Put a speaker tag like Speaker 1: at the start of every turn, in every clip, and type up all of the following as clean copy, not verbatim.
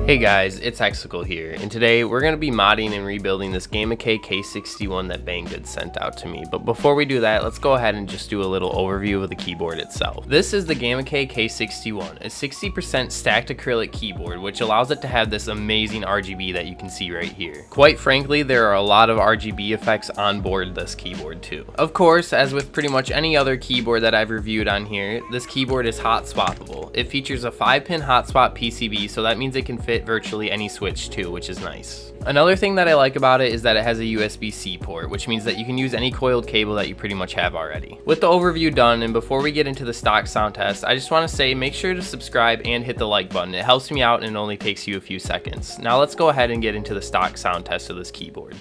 Speaker 1: Hey guys, it's Hexical here, and today we're going to be modding and rebuilding this Gamakay K61 that Banggood sent out to me. But before we do that, let's go ahead and just do a little overview of the keyboard itself. This is the Gamakay K61, a 60% stacked acrylic keyboard, which allows it to have this amazing RGB that you can see right here. Quite frankly, there are a lot of RGB effects on board this keyboard too. Of course, as with pretty much any other keyboard that I've reviewed on here, this keyboard is hot swappable. It features a 5-pin hot swap PCB, so that means it can fit virtually any switch too, which is nice. Another thing that I like about it is that it has a USB-C port, which means that you can use any coiled cable that you pretty much have already. With the overview done, and before we get into the stock sound test, I just want to say make sure to subscribe and hit the like button. It helps me out and it only takes you a few seconds. Now let's go ahead and get into the stock sound test of this keyboard.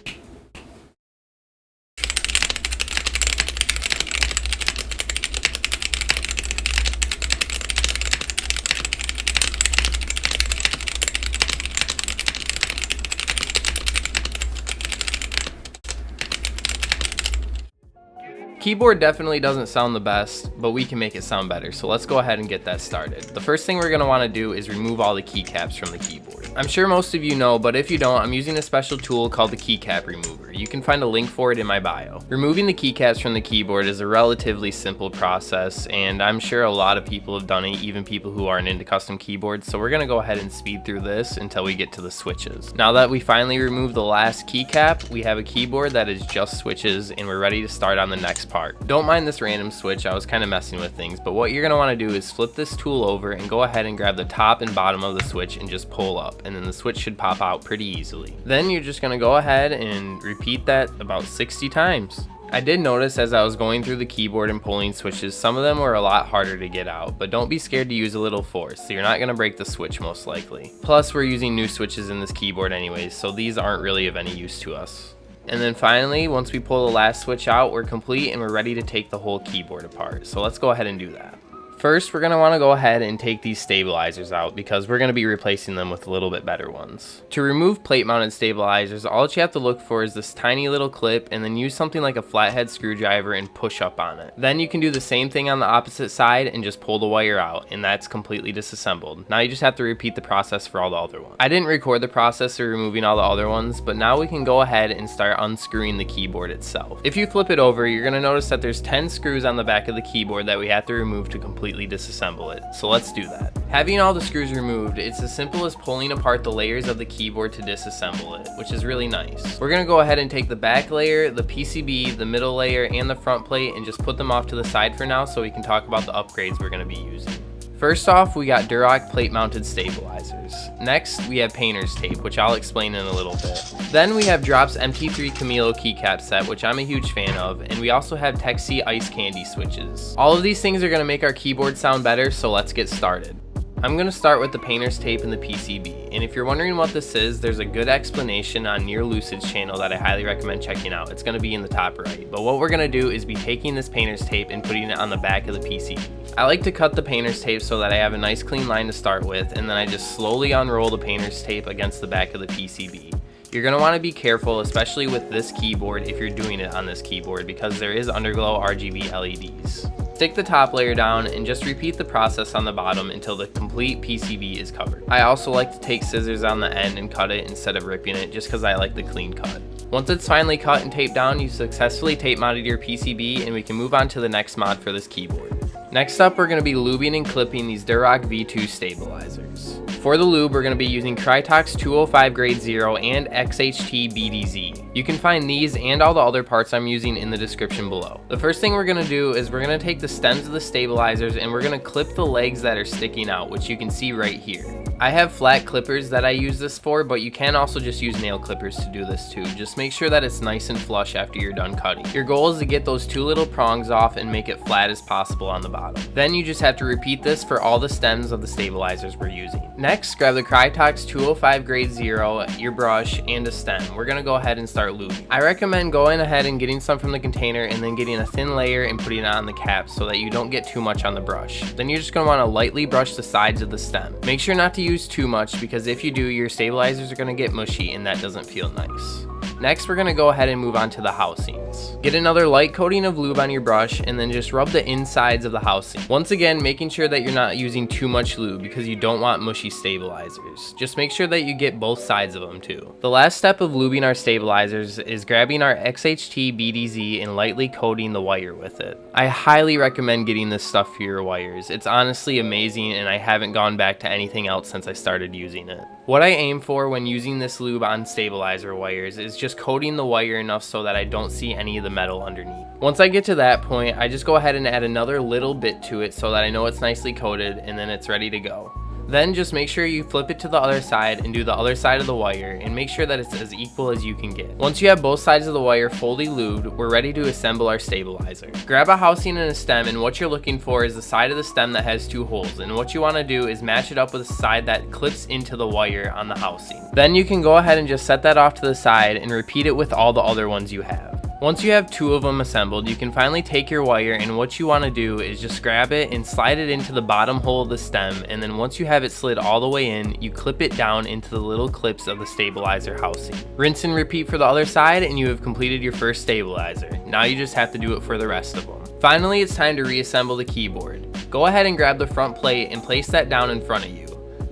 Speaker 1: Keyboard definitely doesn't sound the best, but we can make it sound better, so let's go ahead and get that started. The first thing we're going to want to do is remove all the keycaps from the keyboard. I'm sure most of you know, but if you don't, I'm using a special tool called the keycap remover. You can find a link for it in my bio. Removing the keycaps from the keyboard is a relatively simple process, and I'm sure a lot of people have done it, even people who aren't into custom keyboards, so we're going to go ahead and speed through this until we get to the switches. Now that we finally removed the last keycap, we have a keyboard that is just switches, and we're ready to start on the next part. Don't mind this random switch, I was kind of messing with things, but what you're going to want to do is flip this tool over and go ahead and grab the top and bottom of the switch and just pull up, and then the switch should pop out pretty easily. Then you're just going to go ahead and repeat that about 60 times. I did notice as I was going through the keyboard and pulling switches, some of them were a lot harder to get out, but don't be scared to use a little force, so you're not going to break the switch most likely. Plus, we're using new switches in this keyboard anyways, so these aren't really of any use to us. And then finally, once we pull the last switch out, we're complete and we're ready to take the whole keyboard apart. So let's go ahead and do that. First, we're going to want to go ahead and take these stabilizers out because we're going to be replacing them with a little bit better ones. To remove plate-mounted stabilizers, all you have to look for is this tiny little clip and then use something like a flathead screwdriver and push up on it. Then you can do the same thing on the opposite side and just pull the wire out, and that's completely disassembled. Now you just have to repeat the process for all the other ones. I didn't record the process of removing all the other ones, but now we can go ahead and start unscrewing the keyboard itself. If you flip it over, you're going to notice that there's 10 screws on the back of the keyboard that we have to remove to completely disassemble it. So let's do that. Having all the screws removed, it's as simple as pulling apart the layers of the keyboard to disassemble it, which is really nice. We're going to go ahead and take the back layer, the PCB, the middle layer, and the front plate and just put them off to the side for now so we can talk about the upgrades we're going to be using. First off, we got Duroc plate-mounted stabilizers. Next, we have painter's tape, which I'll explain in a little bit. Then we have Drop's MT3 Camilo keycap set, which I'm a huge fan of, and we also have Texi Ice Candy switches. All of these things are going to make our keyboard sound better, so let's get started. I'm going to start with the painter's tape and the PCB, and if you're wondering what this is, there's a good explanation on Near Lucid's channel that I highly recommend checking out. It's going to be in the top right, but what we're going to do is be taking this painter's tape and putting it on the back of the PCB. I like to cut the painter's tape so that I have a nice clean line to start with, and then I just slowly unroll the painter's tape against the back of the PCB. You're going to want to be careful, especially with this keyboard if you're doing it on this keyboard, because there is underglow RGB LEDs. Stick the top layer down and just repeat the process on the bottom until the complete PCB is covered. I also like to take scissors on the end and cut it instead of ripping it just because I like the clean cut. Once it's finally cut and taped down, you successfully tape mounted your PCB and we can move on to the next mod for this keyboard. Next up, we're going to be lubing and clipping these Duroc V2 stabilizers. For the lube, we're going to be using Krytox 205 Grade 0 and XHT BDZ. You can find these and all the other parts I'm using in the description below. The first thing we're going to do is we're going to take the stems of the stabilizers and we're going to clip the legs that are sticking out, which you can see right here. I have flat clippers that I use this for, but you can also just use nail clippers to do this too. Just make sure that it's nice and flush after you're done cutting. Your goal is to get those two little prongs off and make it flat as possible on the bottom. Then you just have to repeat this for all the stems of the stabilizers we're using. Next, grab the Krytox 205 Grade 0, your brush, and a stem. We're going to go ahead and start lubing. I recommend going ahead and getting some from the container and then getting a thin layer and putting it on the cap so that you don't get too much on the brush. Then you're just going to want to lightly brush the sides of the stem. Make sure not to use too much because if you do, your stabilizers are going to get mushy and that doesn't feel nice. Next, we're going to go ahead and move on to the housings. Get another light coating of lube on your brush and then just rub the insides of the housing. Once again, making sure that you're not using too much lube because you don't want mushy stabilizers. Just make sure that you get both sides of them too. The last step of lubing our stabilizers is grabbing our XHT BDZ and lightly coating the wire with it. I highly recommend getting this stuff for your wires. It's honestly amazing and I haven't gone back to anything else since I started using it. What I aim for when using this lube on stabilizer wires is just coating the wire enough so that I don't see any of the metal underneath. Once I get to that point, I just go ahead and add another little bit to it so that I know it's nicely coated and then it's ready to go. Then just make sure you flip it to the other side and do the other side of the wire and make sure that it's as equal as you can get. Once you have both sides of the wire fully lubed, we're ready to assemble our stabilizer. Grab a housing and a stem, and what you're looking for is the side of the stem that has 2 holes, and what you want to do is match it up with the side that clips into the wire on the housing. Then you can go ahead and just set that off to the side and repeat it with all the other ones you have. Once you have 2 of them assembled, you can finally take your wire, and what you want to do is just grab it and slide it into the bottom hole of the stem, and then once you have it slid all the way in, you clip it down into the little clips of the stabilizer housing. Rinse and repeat for the other side and you have completed your first stabilizer. Now you just have to do it for the rest of them. Finally, it's time to reassemble the keyboard. Go ahead and grab the front plate and place that down in front of you.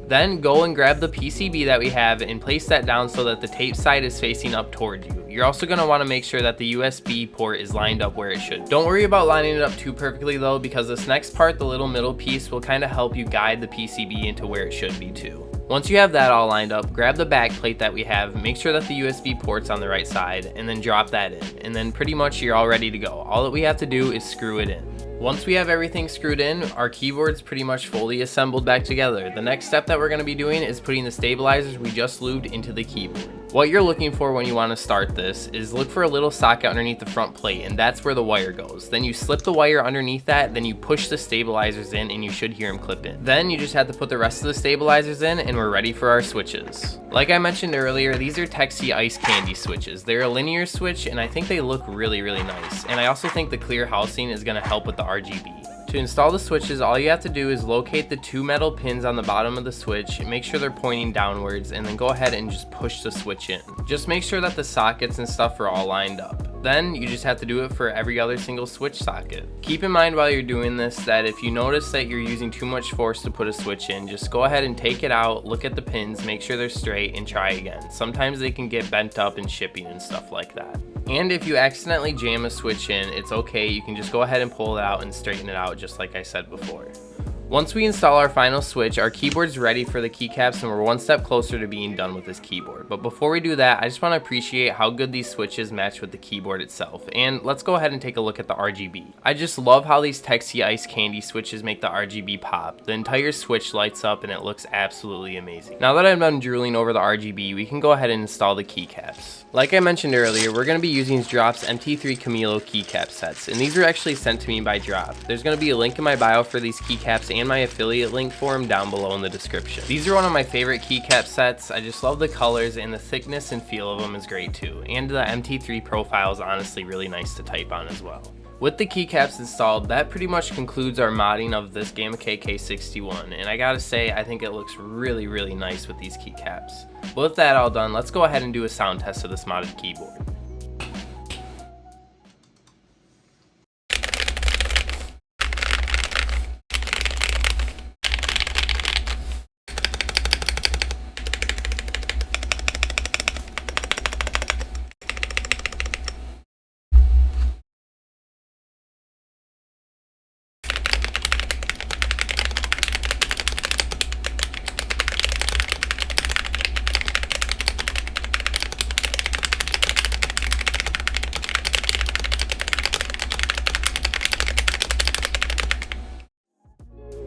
Speaker 1: Then go and grab the PCB that we have and place that down so that the tape side is facing up toward you. You're also going to want to make sure that the USB port is lined up where it should. Don't worry about lining it up too perfectly though, because this next part, the little middle piece, will kind of help you guide the PCB into where it should be too. Once you have that all lined up, grab the back plate that we have, make sure that the USB port's on the right side, and then drop that in. And then pretty much you're all ready to go. All that we have to do is screw it in. Once we have everything screwed in, our keyboard's pretty much fully assembled back together. The next step that we're going to be doing is putting the stabilizers we just lubed into the keyboard. What you're looking for when you want to start this is look for a little socket underneath the front plate, and that's where the wire goes. Then you slip the wire underneath that, then you push the stabilizers in and you should hear them clip in. Then you just have to put the rest of the stabilizers in and we're ready for our switches. Like I mentioned earlier, these are Texi Ice Candy switches. They're a linear switch and I think they look really nice. And I also think the clear housing is going to help with the RGB. To install the switches, all you have to do is locate the 2 metal pins on the bottom of the switch, make sure they're pointing downwards, and then go ahead and just push the switch in. Just make sure that the sockets and stuff are all lined up. Then you just have to do it for every other single switch socket. Keep in mind while you're doing this that if you notice that you're using too much force to put a switch in, just go ahead and take it out, look at the pins, make sure they're straight, and try again. Sometimes they can get bent up in shipping and stuff like that. And if you accidentally jam a switch in, it's okay, you can just go ahead and pull it out and straighten it out just like I said before. Once we install our final switch, our keyboard's ready for the keycaps and we're one step closer to being done with this keyboard. But before we do that, I just want to appreciate how good these switches match with the keyboard itself. And let's go ahead and take a look at the RGB. I just love how these Texi Ice Candy switches make the RGB pop. The entire switch lights up and it looks absolutely amazing. Now that I'm done drooling over the RGB, we can go ahead and install the keycaps. Like I mentioned earlier, we're going to be using Drop's MT3 Camilo keycap sets, and these were actually sent to me by Drop. There's going to be a link in my bio for these keycaps and my affiliate link for them down below in the description. These are one of my favorite keycap sets. I just love the colors, and the thickness and feel of them is great too. And the MT3 profile is honestly really nice to type on as well. With the keycaps installed, that pretty much concludes our modding of this Gamakay K61, and I gotta say, I think it looks really nice with these keycaps. But with that all done, let's go ahead and do a sound test of this modded keyboard.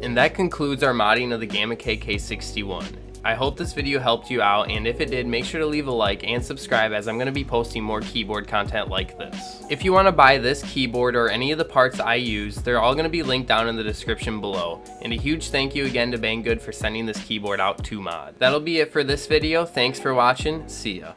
Speaker 1: And that concludes our modding of the Gamakay K61. I hope this video helped you out, and if it did, make sure to leave a like and subscribe as I'm going to be posting more keyboard content like this. If you want to buy this keyboard or any of the parts I use, they're all going to be linked down in the description below. And a huge thank you again to Banggood for sending this keyboard out to mod. That'll be it for this video. Thanks for watching. See ya.